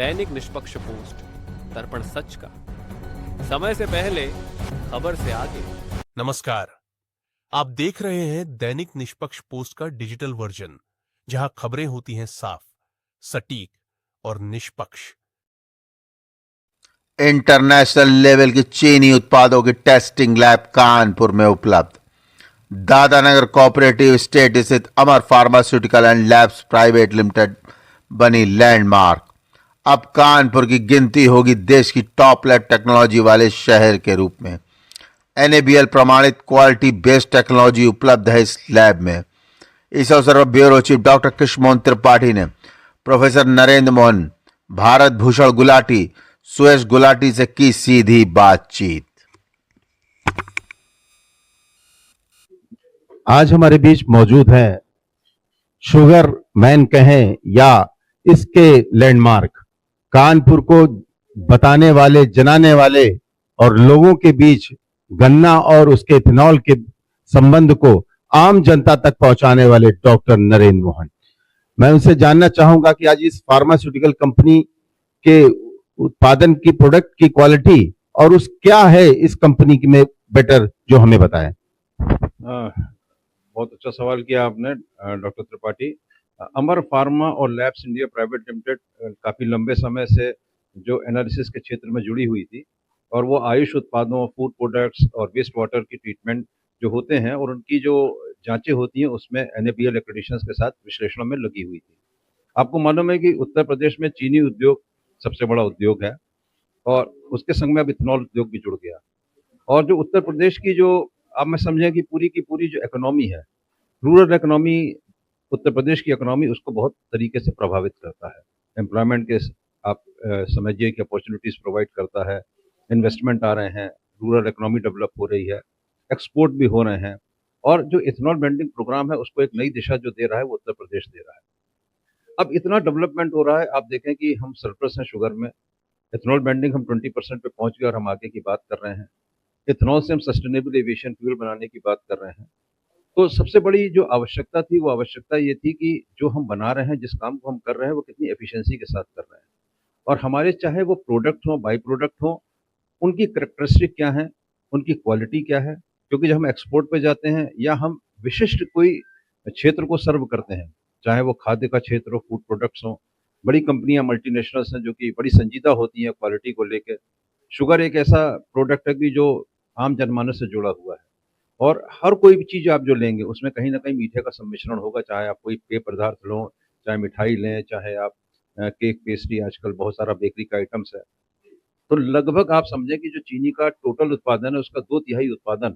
दैनिक निष्पक्ष पोस्ट, दर्पण सच का, समय से पहले, खबर से आगे। नमस्कार, आप देख रहे हैं दैनिक निष्पक्ष पोस्ट का डिजिटल वर्जन, जहां खबरें होती हैं साफ, सटीक और निष्पक्ष। इंटरनेशनल लेवल की चीनी उत्पादों की टेस्टिंग लैब कानपुर में उपलब्ध। दादानगर कोऑपरेटिव स्टेट स्थित Amar pharmaceutical and labs private limited बनी लैंडमार्क। अब कानपुर की गिनती होगी देश की टॉप लैब टेक्नोलॉजी वाले शहर के रूप में। NABL प्रमाणित क्वालिटी बेस्ड टेक्नोलॉजी उपलब्ध है इस लैब में। इस अवसर पर bureau chief doctor Krishna Mohan Tripathi ने प्रोफेसर नरेंद्र मोहन, भारत भूषण गुलाटी, सुयश गुलाटी से की सीधी बातचीत। आज हमारे बीच मौजूद हैं शुगर मैन कहें या इसके लैंडमार्क, कानपुर को बताने वाले, जनाने वाले और लोगों के बीच गन्ना और उसके इथेनॉल के संबंध को आम जनता तक पहुंचाने वाले डॉक्टर नरेंद्र मोहन। मैं उनसे जानना चाहूंगा कि आज इस फार्मास्यूटिकल कंपनी के उत्पादन की प्रोडक्ट की क्वालिटी और उस क्या है इस कंपनी में बेटर, जो हमें बताएं। बहुत अच्छा सवाल किया आपने डॉक्टर त्रिपाठी। अमर फार्मा और लैब्स इंडिया प्राइवेट लिमिटेड काफ़ी लंबे समय से जो एनालिसिस के क्षेत्र में जुड़ी हुई थी, और वो आयुष उत्पादों, फूड प्रोडक्ट्स और वेस्ट वाटर की ट्रीटमेंट जो होते हैं और उनकी जो जांचें होती हैं उसमें NABL एक्रेडिटेशंस के साथ विश्लेषण में लगी हुई थी। आपको मालूम है कि उत्तर प्रदेश में चीनी उद्योग सबसे बड़ा उद्योग है और उसके संग में अब इथेनॉल उद्योग भी जुड़ गया। और जो उत्तर प्रदेश की जो आप मैं समझें कि पूरी की पूरी जो इकोनॉमी है, रूरल इकोनॉमी, उत्तर प्रदेश की इकोनॉमी उसको बहुत तरीके से प्रभावित करता है। एम्प्लॉयमेंट के आप समझिए कि अपॉर्चुनिटीज़ प्रोवाइड करता है, इन्वेस्टमेंट आ रहे हैं, रूरल इकोनॉमी डेवलप हो रही है, एक्सपोर्ट भी हो रहे हैं, और जो इथेनॉल ब्लेंडिंग प्रोग्राम है उसको एक नई दिशा जो दे रहा है वो उत्तर प्रदेश दे रहा है। अब इतना डेवलपमेंट हो रहा है, आप देखें कि हम सरप्लस हैं शुगर में, इथेनॉल ब्लेंडिंग हम 20% पे पहुंच गए और हम आगे की बात कर रहे हैं। इथेनॉल से हम सस्टेनेबल एविएशन फ्यूल बनाने की बात कर रहे हैं। तो सबसे बड़ी जो आवश्यकता थी वो आवश्यकता ये थी कि जो हम बना रहे हैं, जिस काम को हम कर रहे हैं, वो कितनी एफिशिएंसी के साथ कर रहे हैं, और हमारे चाहे वो प्रोडक्ट हो, बाई प्रोडक्ट हो, उनकी कैरेक्टरिस्टिक क्या है, उनकी क्वालिटी क्या है। क्योंकि जब हम एक्सपोर्ट पे जाते हैं या हम विशिष्ट कोई क्षेत्र को सर्व करते हैं, चाहे वो खाद्य का क्षेत्र हो, फूड प्रोडक्ट्स हो, बड़ी कंपनियां मल्टीनेशनल्स हैं जो कि बड़ी संजीदा होती हैं क्वालिटी को लेके। शुगर एक ऐसा प्रोडक्ट है कि जो आम जनमानस से जुड़ा हुआ है, और हर कोई भी चीज़ आप जो लेंगे उसमें कहीं ना कहीं मीठे का सम्मिश्रण होगा, चाहे आप कोई पेय पदार्थ लो, चाहे मिठाई लें, चाहे आप केक, पेस्ट्री, आजकल बहुत सारा बेकरी का आइटम्स है। तो लगभग आप समझें कि जो चीनी का टोटल उत्पादन है उसका 2/3 उत्पादन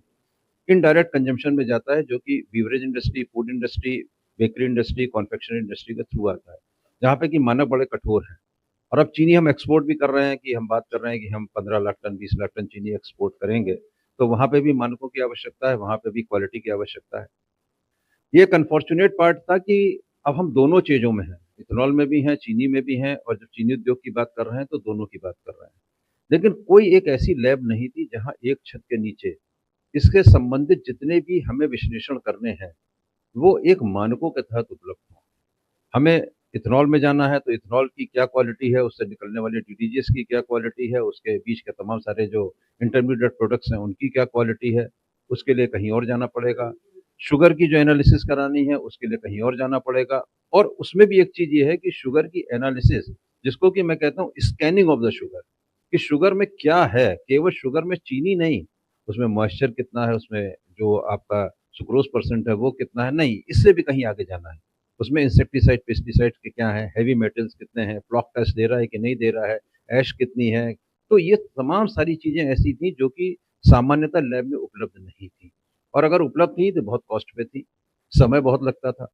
इनडायरेक्ट कंजम्पशन में जाता है, जो कि beverage industry, food industry, bakery industry, confectionery industry के थ्रू आता है, जहाँ पे कि मानक बड़े कठोर हैं। और अब चीनी हम एक्सपोर्ट भी कर रहे हैं, कि हम बात कर रहे हैं कि हम 15 लाख टन, 20 लाख टन चीनी एक्सपोर्ट करेंगे, तो वहाँ पे भी मानकों की आवश्यकता है, वहाँ पे भी क्वालिटी की आवश्यकता है। ये एक अनफॉर्चुनेट पार्ट था कि अब हम दोनों चीज़ों में हैं, इथेनॉल में भी हैं, चीनी में भी हैं, और जब चीनी उद्योग की बात कर रहे हैं तो दोनों की बात कर रहे हैं। लेकिन कोई एक ऐसी लैब नहीं थी जहाँ एक छत के नीचे इसके संबंधित जितने भी हमें विश्लेषण करने हैं वो एक मानकों के तहत उपलब्ध हों। हमें इथेनॉल में जाना है तो इथेनॉल की क्या क्वालिटी है, उससे निकलने वाले DDGS की क्या क्वालिटी है, उसके बीच के तमाम सारे जो इंटरमीडिएट प्रोडक्ट्स हैं उनकी क्या क्वालिटी है, उसके लिए कहीं और जाना पड़ेगा। शुगर की जो एनालिसिस करानी है उसके लिए कहीं और जाना पड़ेगा। और उसमें भी एक चीज़ ये है कि शुगर की एनालिसिस, जिसको कि मैं कहता हूँ स्कैनिंग ऑफ द शुगर, कि शुगर में क्या है, केवल शुगर में चीनी नहीं, उसमें मॉइस्चर कितना है, उसमें जो आपका सुक्रोज परसेंट है वो कितना है, नहीं, इससे भी कहीं आगे जाना है। उसमें इंसेक्टिसाइड, पेस्टिसाइड के क्या है, हैवी मेटल्स कितने हैं, फ्लॉक टेस्ट दे रहा है कि नहीं दे रहा है, ऐश कितनी है। तो ये तमाम सारी चीज़ें ऐसी थी जो कि सामान्यतः लैब में उपलब्ध नहीं थी, और अगर उपलब्ध थी तो बहुत कॉस्ट पे थी, समय बहुत लगता था।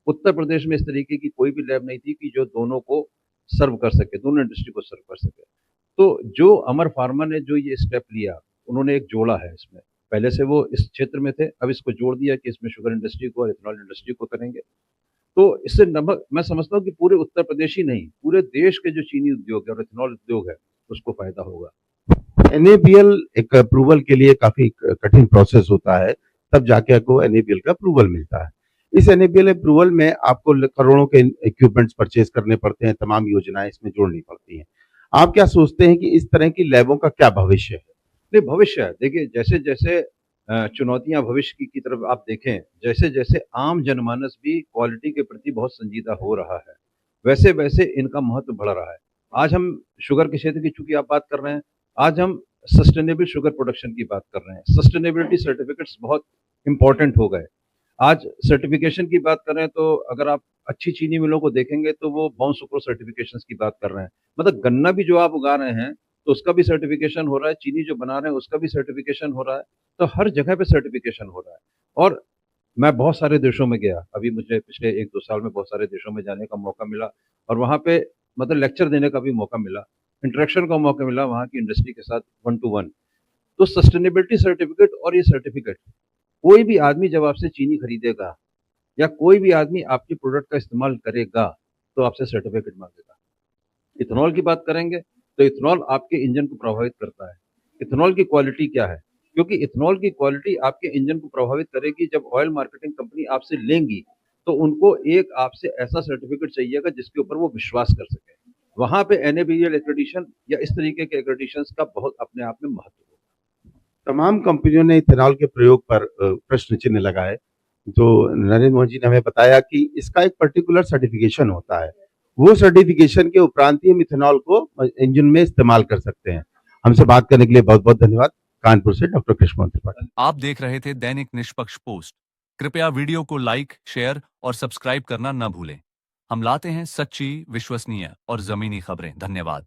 उत्तर प्रदेश में इस तरीके की कोई भी लैब नहीं थी कि जो दोनों को सर्व कर सके, दोनों इंडस्ट्री को सर्व कर सके। तो जो अमर फार्मा ने जो ये स्टेप लिया, उन्होंने एक जोड़ा है इसमें, पहले से वो इस क्षेत्र में थे, अब इसको जोड़ दिया कि इसमें शुगर इंडस्ट्री को और इथेनॉल इंडस्ट्री को करेंगे। तो इससे मैं समझता हूँ कि पूरे उत्तर प्रदेश ही नहीं, पूरे देश के जो चीनी उद्योग है और इथेनॉल उद्योग है उसको फायदा होगा। NABL एक अप्रूवल के लिए काफी कठिन प्रोसेस होता है, तब जाके आपको NABL का अप्रूवल मिलता है। इस एनएबीएल अप्रूवल में आपको करोड़ों के इक्विपमेंट्स परचेज करने पड़ते हैं, तमाम योजनाएं इसमें जोड़नी पड़ती हैं। आप क्या सोचते हैं कि इस तरह की लैबों का क्या भविष्य है? नहीं, भविष्य है। देखिए, जैसे जैसे चुनौतियां भविष्य की तरफ आप देखें, जैसे जैसे आम जनमानस भी क्वालिटी के प्रति बहुत संजीदा हो रहा है, वैसे वैसे इनका महत्व बढ़ रहा है। आज हम शुगर के क्षेत्र की चूंकि आप बात कर रहे हैं, आज हम सस्टेनेबल शुगर प्रोडक्शन की बात कर रहे हैं। सस्टेनेबिलिटी सर्टिफिकेट्स बहुत इंपॉर्टेंट हो गए। आज सर्टिफिकेशन की बात करें तो अगर आप अच्छी चीनी मिलों को देखेंगे तो वो बाउंस सुक्रो सर्टिफिकेशंस की बात कर रहे हैं। मतलब गन्ना भी जो आप उगा रहे हैं तो उसका भी सर्टिफिकेशन हो रहा है, चीनी जो बना रहे हैं उसका भी सर्टिफिकेशन हो रहा है। तो हर जगह पे सर्टिफिकेशन हो रहा है। और मैं बहुत सारे देशों में गया, अभी मुझे पिछले 1-2 साल में बहुत सारे देशों में जाने का मौका मिला और वहाँ पे मतलब लेक्चर देने का भी मौका मिला, इंटरेक्शन का मौका मिला वहाँ की इंडस्ट्री के साथ 1 to 1। तो सस्टेनेबिलिटी सर्टिफिकेट और ये सर्टिफिकेट, कोई भी आदमी जब आपसे चीनी खरीदेगा या कोई भी आदमी आपके प्रोडक्ट का इस्तेमाल करेगा तो आपसे सर्टिफिकेट मांगेगा। इथेनॉल की बात करेंगे तो इथेनॉल आपके इंजन को प्रभावित करता है। इथेनॉल की क्वालिटी क्या है? क्योंकि इथेनॉल की क्वालिटी आपके इंजन को प्रभावित करेगी। जब ऑयल मार्केटिंग कंपनी आपसे लेंगी तो उनको एक आपसे ऐसा सर्टिफिकेट चाहिएगा जिसके ऊपर वो विश्वास कर सके। वहां पे एनएबीएल एक्रेडिशन या इस तरीके के एक्रेडिशंस का बहुत अपने आप में महत्व होगा। तमाम कंपनियों ने इथेनॉल के प्रयोग पर प्रश्न चिन्ह लगाए। तो नरेंद्र मोदी जी ने हमें बताया कि इसका एक पर्टिकुलर सर्टिफिकेशन होता है, वो सर्टिफिकेशन के उपरांत ही हम इथेनॉल को इंजन में इस्तेमाल कर सकते हैं। हमसे बात करने के लिए बहुत बहुत धन्यवाद। कानपुर से डॉक्टर कृष्ण त्रिपाठी। आप देख रहे थे दैनिक निष्पक्ष पोस्ट। कृपया वीडियो को लाइक, शेयर और सब्सक्राइब करना न भूलें। हम लाते हैं सच्ची, विश्वसनीय और जमीनी खबरें। धन्यवाद।